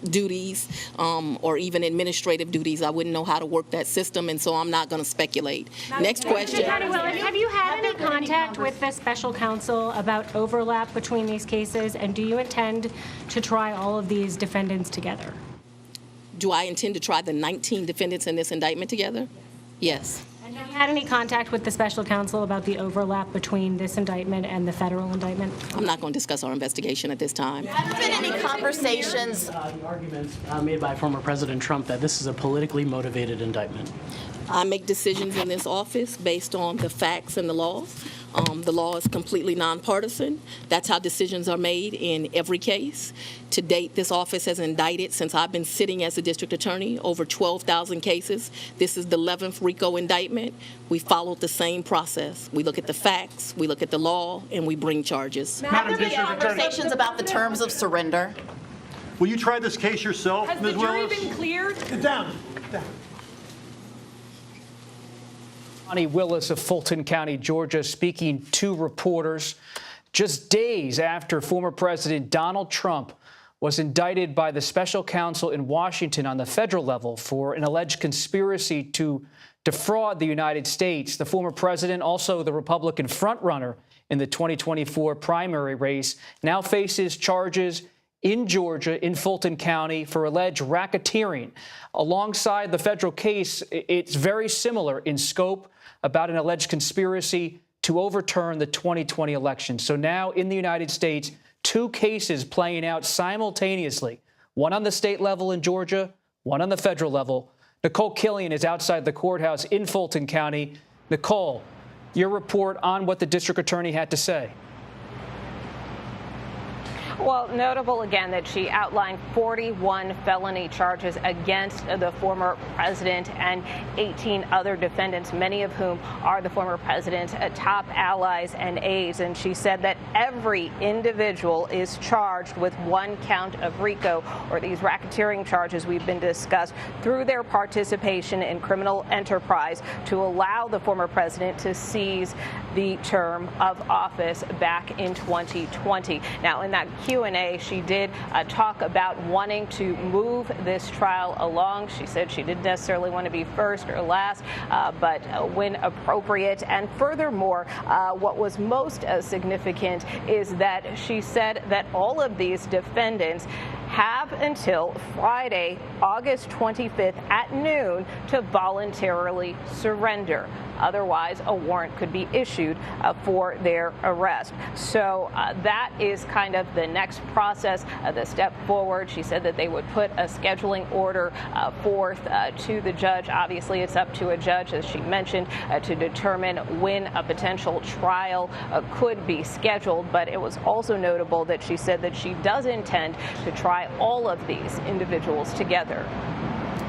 G: duties or even administrative duties. I wouldn't know how to work that system, and so I'm not going to speculate. Next question.
L: Willis, have you had any contact with the special counsel about overlap between these cases, and do you intend to try all of these defendants together?
G: Do I intend to try the 19 defendants in this indictment together? Yes.
L: And have you had any contact with the special counsel about the overlap between this indictment and the federal indictment?
G: I'm not going to discuss our investigation at this time.
M: Have there been any conversations?
K: The arguments made by former President Trump that this is a politically motivated indictment.
G: I make decisions in this office based on the facts and the law. The law is completely nonpartisan. That's how decisions are made in every case. To date, this office has indicted, since I've been sitting as a district attorney, over 12,000 cases. This is the 11th RICO indictment. We followed the same process. We look at the facts, we look at the law, and we bring charges.
M: Have there been conversations about the terms of surrender?
J: Will you try this case yourself, Ms. Willis?
H: Has the jury been cleared?
J: Sit down.
A: Willis of Fulton County, Georgia, speaking to reporters just days after former President Donald Trump was indicted by the special counsel in Washington on the federal level for an alleged conspiracy to defraud the United States. The former president, also the Republican frontrunner in the 2024 primary race, now faces charges in Georgia, in Fulton County, for alleged racketeering. Alongside the federal case, it's very similar in scope, about an alleged conspiracy to overturn the 2020 election. So now in the United States, two cases playing out simultaneously, one on the state level in Georgia, one on the federal level. Nicole Killian is outside the courthouse in Fulton County. Nicole, your report on what the district attorney had to say.
D: Well, notable again that she outlined 41 felony charges against the former president and 18 other defendants, many of whom are the former president's top allies and aides. And she said that every individual is charged with one count of RICO, or these racketeering charges we've been discussed, through their participation in criminal enterprise to allow the former president to seize the term of office back in 2020. Now, in that Q&A, she did talk about wanting to move this trial along. She said she didn't necessarily want to be first or last, but when appropriate. And furthermore, what was most significant is that she said that all of these defendants have until Friday, August 25th at noon to voluntarily surrender. Otherwise, a warrant could be issued for their arrest. So that is kind of the next process, the step forward. She said that they would put a scheduling order forth to the judge. Obviously, it's up to a judge, as she mentioned, to determine when a potential trial could be scheduled. But it was also notable that she said that she does intend to try all of these individuals together.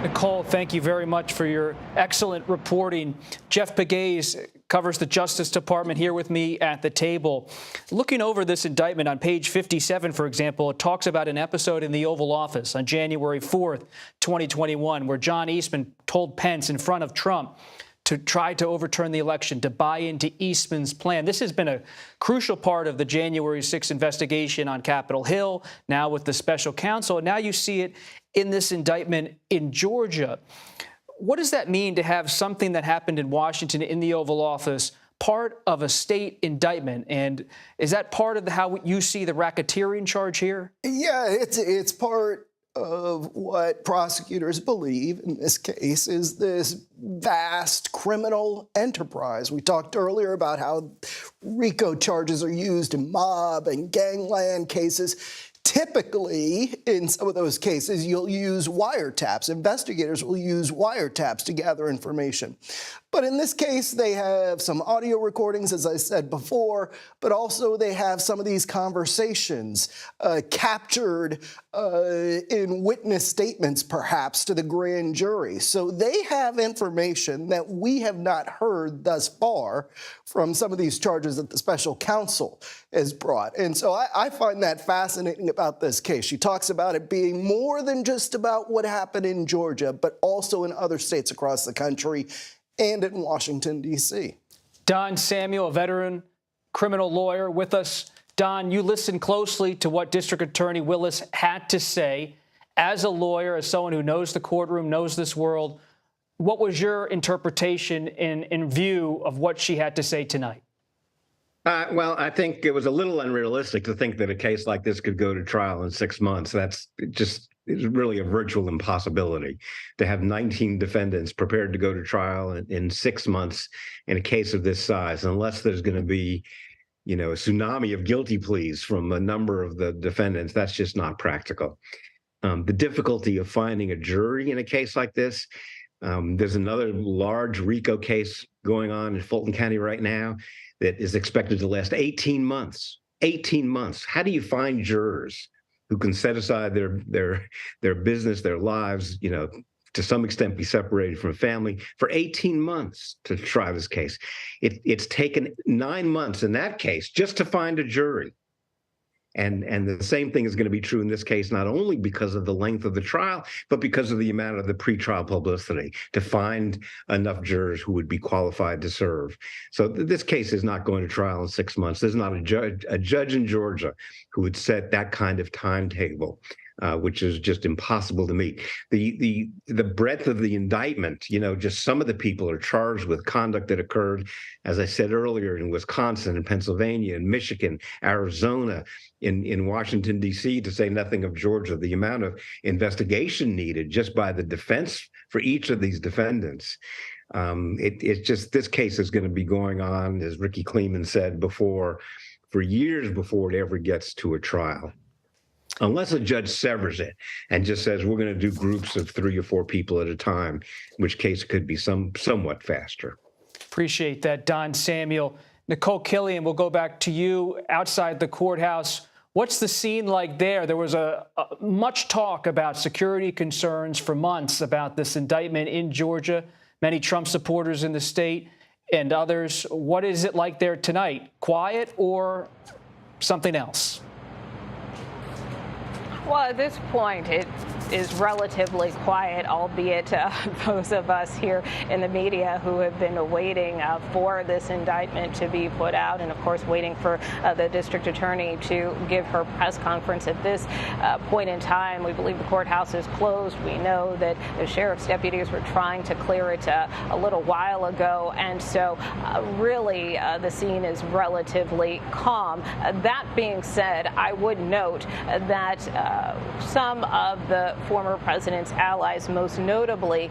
A: Nicole, thank you very much for your excellent reporting. Jeff Pegues covers the Justice Department here with me at the table. Looking over this indictment on page 57, for example, it talks about an episode in the Oval Office on January 4th, 2021, where John Eastman told Pence in front of Trump to try to overturn the election, to buy into Eastman's plan. This has been a crucial part of the January 6th investigation on Capitol Hill, now with the special counsel, and now you see it in this indictment in Georgia. What does that mean to have something that happened in Washington in the Oval Office part of a state indictment? And is that part of how you see the racketeering charge here?
F: Yeah, it's part of what prosecutors believe in this case is this vast criminal enterprise. We talked earlier about how RICO charges are used in mob and gangland cases. Typically, in some of those cases, you'll use wiretaps. Investigators will use wiretaps to gather information. But in this case, they have some audio recordings, as I said before, but also they have some of these conversations captured in witness statements, perhaps, to the grand jury. So they have information that we have not heard thus far from some of these charges that the special counsel has brought. And so I find that fascinating about this case. She talks about it being more than just about what happened in Georgia, but also in other states across the country and in Washington, D.C.
A: Don Samuel, a veteran criminal lawyer, with us. Don, you listened closely to what District Attorney Willis had to say. As a lawyer, as someone who knows the courtroom, knows this world, what was your interpretation in view of what she had to say tonight?
C: Well, I think it was a little unrealistic to think that a case like this could go to trial in 6 months. That's just it's really a virtual impossibility to have 19 defendants prepared to go to trial in 6 months in a case of this size, unless there's going to be, a tsunami of guilty pleas from a number of the defendants. That's just not practical. The difficulty of finding a jury in a case like this. There's another large RICO case going on in Fulton County right now that is expected to last 18 months. 18 months. How do you find jurors who can set aside their business, their lives, to some extent be separated from family for 18 months to try this case? It's taken 9 months in that case just to find a jury. And the same thing is going to be true in this case, not only because of the length of the trial, but because of the amount of the pretrial publicity to find enough jurors who would be qualified to serve. So this case is not going to trial in 6 months. There's not a judge in Georgia who would set that kind of timetable, which is just impossible to meet. The breadth of the indictment, just some of the people are charged with conduct that occurred, as I said earlier, in Wisconsin and Pennsylvania and Michigan, Arizona, in Washington, D.C., to say nothing of Georgia. The amount of investigation needed just by the defense for each of these defendants. It's just, this case is going to be going on, as Ricky Kleeman said before, for years before it ever gets to a trial. Unless a judge severs it and just says, we're going to do groups of 3 or 4 people at a time, in which case it could be somewhat faster.
A: Appreciate that, Don Samuel. Nicole Killian, we'll go back to you. Outside the courthouse, What's the scene like there? There was much talk about security concerns for months about this indictment in Georgia. Many Trump supporters in the state and others. What is it like there tonight? Quiet or something else?
D: Well, at this point, it is relatively quiet, albeit those of us here in the media who have been waiting for this indictment to be put out, and of course waiting for the district attorney to give her press conference. At this point in time, we believe the courthouse is closed. We know that the sheriff's deputies were trying to clear it a little while ago, and so really the scene is relatively calm. That being said, I would note that some of the former president's allies, most notably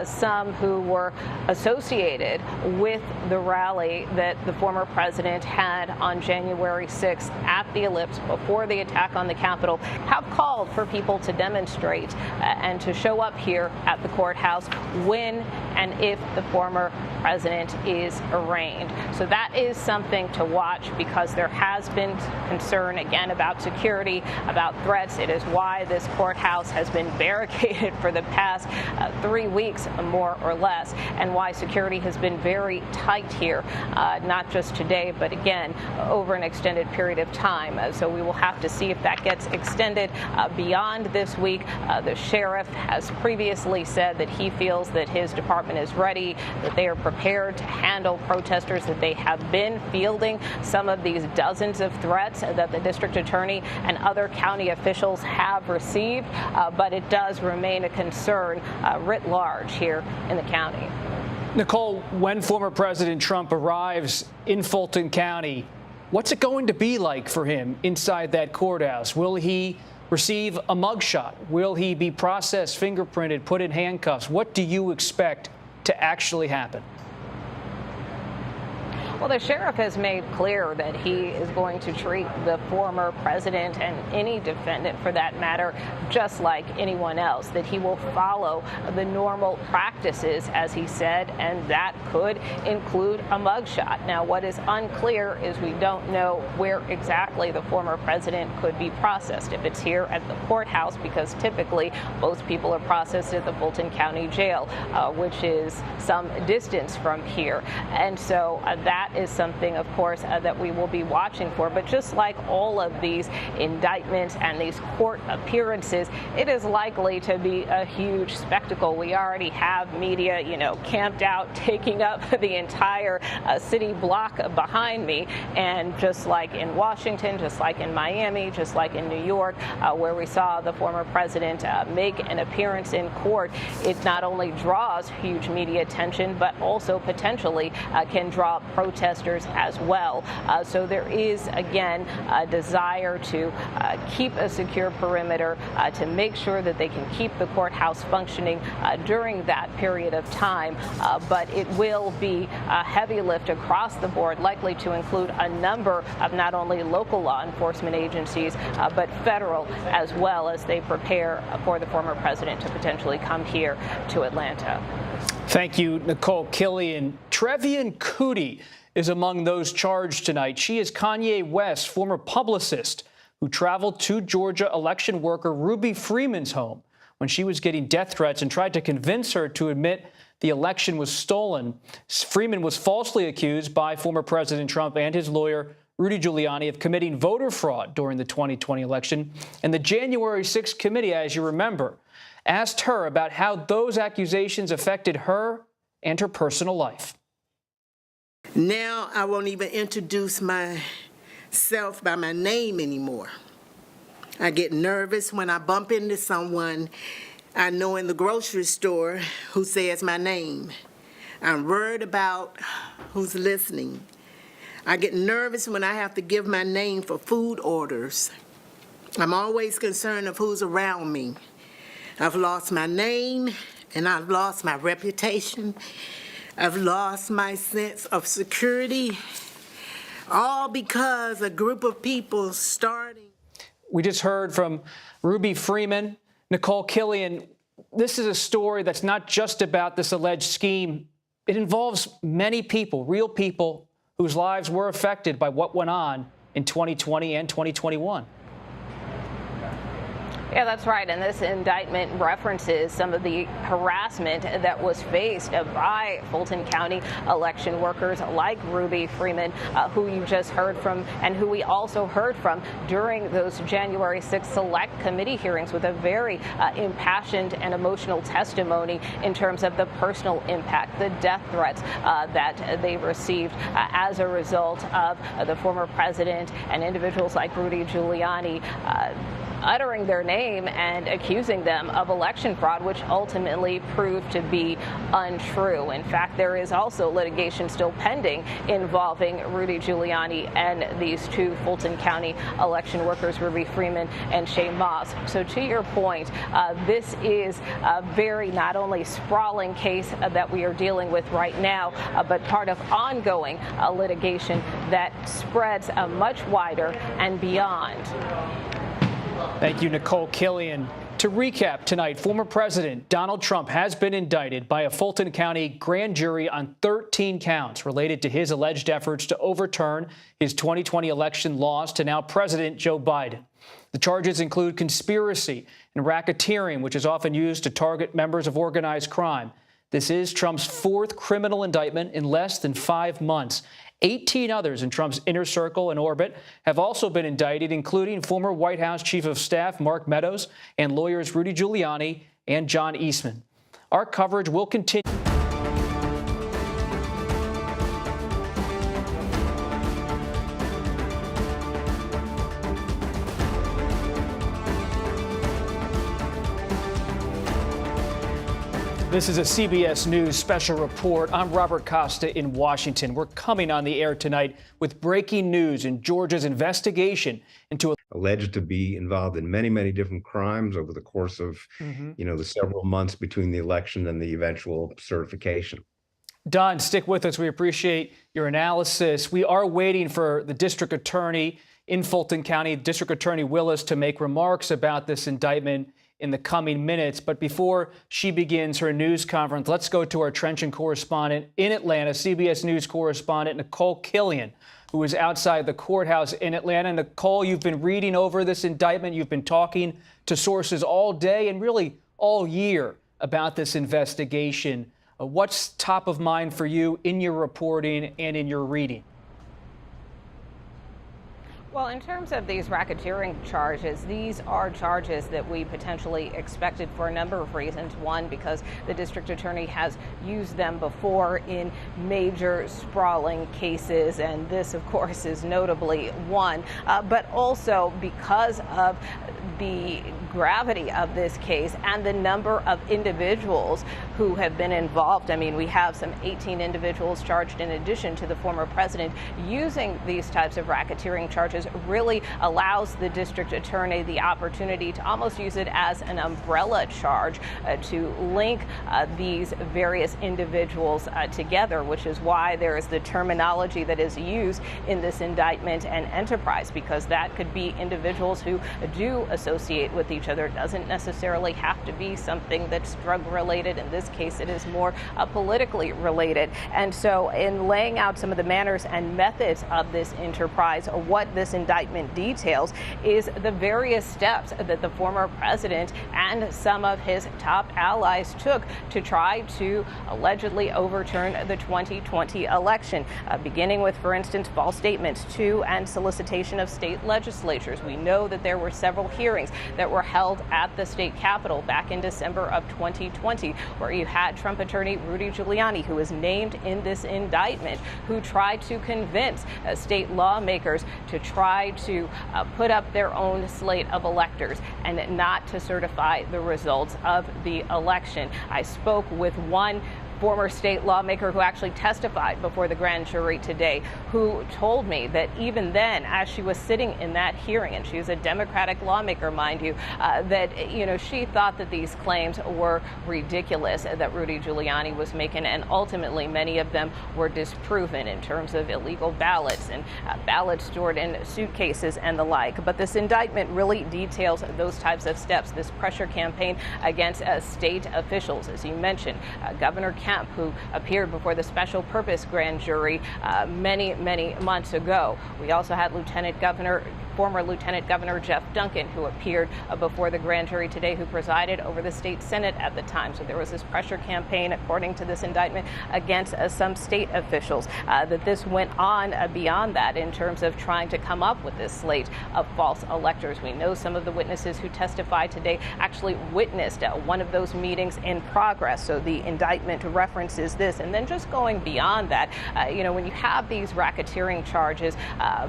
D: some who were associated with the rally that the former president had on January 6th at the Ellipse before the attack on the Capitol, have called for people to demonstrate and to show up here at the courthouse when and if the former president is arraigned. So that is something to watch, because there has been concern again about security, about threats. It is why this courthouse has been barricaded for the past 3 weeks, more or less, and why security has been very tight here, not just today, but again, over an extended period of time. So we will have to see if that gets extended beyond this week. The sheriff has previously said that he feels that his department is ready, that they are prepared to handle protesters, that they have been fielding some of these dozens of threats that the district attorney and other county officials have received, but it does remain a concern writ large here in the county.
A: Nicole, when former President Trump arrives in Fulton County, what's it going to be like for him inside that courthouse? Will he receive a mugshot? Will he be processed, fingerprinted, put in handcuffs? What do you expect to actually happen?
D: Well, the sheriff has made clear that he is going to treat the former president and any defendant, for that matter, just like anyone else, that he will follow the normal practices, as he said, and that could include a mugshot. Now, what is unclear is we don't know where exactly the former president could be processed. If it's here at the courthouse, because typically most people are processed at the Fulton County Jail, which is some distance from here. And so that is something, of course, that we will be watching for. But just like all of these indictments and these court appearances, it is likely to be a huge spectacle. We already have media, camped out, taking up the entire city block behind me. And just like in Washington, just like in Miami, just like in New York, where we saw the former president make an appearance in court, it not only draws huge media attention, but also potentially can draw protesters as well. So there is, again, a desire to keep a secure perimeter, to make sure that they can keep the courthouse functioning during that period of time. But it will be a heavy lift across the board, likely to include a number of not only local law enforcement agencies, but federal as well, as they prepare for the former president to potentially come here to Atlanta.
A: Thank you, Nicole Killian. Trevian Cootie is among those charged tonight. She is Kanye West's former publicist who traveled to Georgia election worker Ruby Freeman's home when she was getting death threats and tried to convince her to admit the election was stolen. Freeman was falsely accused by former President Trump and his lawyer, Rudy Giuliani, of committing voter fraud during the 2020 election. And the January 6th committee, as you remember, asked her about how those accusations affected her and her personal life.
N: Now I won't even introduce myself by my name anymore. I get nervous when I bump into someone I know in the grocery store who says my name. I'm worried about who's listening. I get nervous when I have to give my name for food orders. I'm always concerned of who's around me. I've lost my name and I've lost my reputation. I've lost my sense of security, all because a group of people starting.
A: We just heard from Ruby Freeman. Nicole Killian, this is a story that's not just about this alleged scheme. It involves many people, real people, whose lives were affected by what went on in 2020 and 2021.
D: Yeah, that's right. And this indictment references some of the harassment that was faced by Fulton County election workers like Ruby Freeman, who you just heard from and who we also heard from during those January 6th Select Committee hearings with a very impassioned and emotional testimony in terms of the personal impact, the death threats that they received as a result of the former president and individuals like Rudy Giuliani uttering their name and accusing them of election fraud, which ultimately proved to be untrue. In fact, there is also litigation still pending involving Rudy Giuliani and these two Fulton County election workers, Ruby Freeman and Shay Moss. So to your point, this is a very not only sprawling case that we are dealing with right now, but part of ongoing litigation that spreads much wider and beyond.
A: Thank you, Nicole Killian. To recap tonight, former President Donald Trump has been indicted by a Fulton County grand jury on 13 counts related to his alleged efforts to overturn his 2020 election loss to now President Joe Biden. The charges include conspiracy and racketeering, which is often used to target members of organized crime. This is Trump's fourth criminal indictment in less than 5 months. 18 others in Trump's inner circle and orbit have also been indicted, including former White House Chief of Staff Mark Meadows and lawyers Rudy Giuliani and John Eastman. Our coverage will continue. This is a CBS News special report. I'm Robert Costa in Washington. We're coming on the air tonight with breaking news in Georgia's investigation into
C: alleged to be involved in many, many different crimes over the course of, the several months between the election and the eventual certification.
A: Don, stick with us. We appreciate your analysis. We are waiting for the district attorney in Fulton County, District Attorney Willis, to make remarks about this indictment in the coming minutes. But before she begins her news conference, let's go to our Trenton correspondent in Atlanta, CBS News correspondent Nicole Killian, who is outside the courthouse in Atlanta. Nicole, you've been reading over this indictment. You've been talking to sources all day and really all year about this investigation. What's top of mind for you in your reporting and in your reading?
D: Well, in terms of these racketeering charges, these are charges that we potentially expected for a number of reasons. One, because the district attorney has used them before in major sprawling cases, and this, of course, is notably one, but also because of the gravity of this case and the number of individuals who have been involved. I mean, we have some 18 individuals charged in addition to the former president. Using these types of racketeering charges really allows the district attorney the opportunity to almost use it as an umbrella charge to link these various individuals together, which is why there is the terminology that is used in this indictment and enterprise, because that could be individuals who do associate with each other. It doesn't necessarily have to be something that's drug related. In this case, it is more politically related. And so in laying out some of the manners and methods of this enterprise, or what this indictment details is the various steps that the former president and some of his top allies took to try to allegedly overturn the 2020 election, beginning with, for instance, false statements to and solicitation of state legislatures. We know that there were several hearings that were held at the state capitol back in December of 2020, where you had Trump attorney Rudy Giuliani, who is named in this indictment, who tried to convince state lawmakers to try to put up their own slate of electors and not to certify the results of the election. I spoke with one former state lawmaker who actually testified before the grand jury today, who told me that even then, as she was sitting in that hearing, and she was a Democratic lawmaker, mind you, that, she thought that these claims were ridiculous that Rudy Giuliani was making, and ultimately many of them were disproven in terms of illegal ballots and ballots stored in suitcases and the like. But this indictment really details those types of steps, this pressure campaign against state officials. As you mentioned, Governor Kemp, who appeared before the special purpose grand jury many months ago. We also had Lieutenant Governor former Lieutenant Governor Jeff Duncan, who appeared before the grand jury today, who presided over the state Senate at the time. So there was this pressure campaign, according to this indictment, against some state officials, that this went on beyond that in terms of trying to come up with this slate of false electors. We know some of the witnesses who testified today actually witnessed one of those meetings in progress. So the indictment references this. And then just going beyond that, when you have these racketeering charges,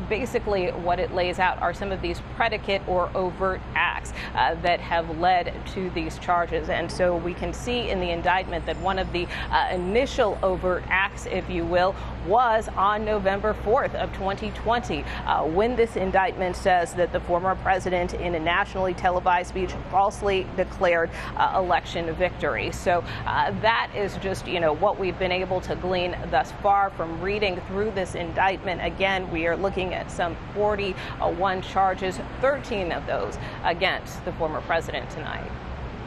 D: basically what it lays out are some of these predicate or overt acts that have led to these charges. And so we can see in the indictment that one of the initial overt acts, if you will, was on November 4th of 2020, when this indictment says that the former president, in a nationally televised speech, falsely declared election victory. So that is just, what we've been able to glean thus far from reading through this indictment. Again, we are looking at some 41 charges, 13 of those against the former president tonight.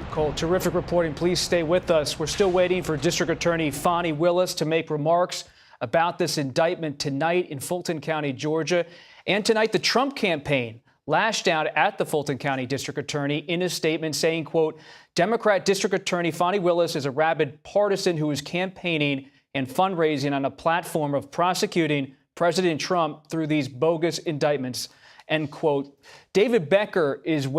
A: Nicole, terrific reporting. Please stay with us. We're still waiting for District Attorney Fani Willis to make remarks about this indictment tonight in Fulton County, Georgia. And tonight, the Trump campaign lashed out at the Fulton County District Attorney in a statement saying, quote, Democrat District Attorney Fani Willis is a rabid partisan who is campaigning and fundraising on a platform of prosecuting President Trump through these bogus indictments, end quote. David Becker is with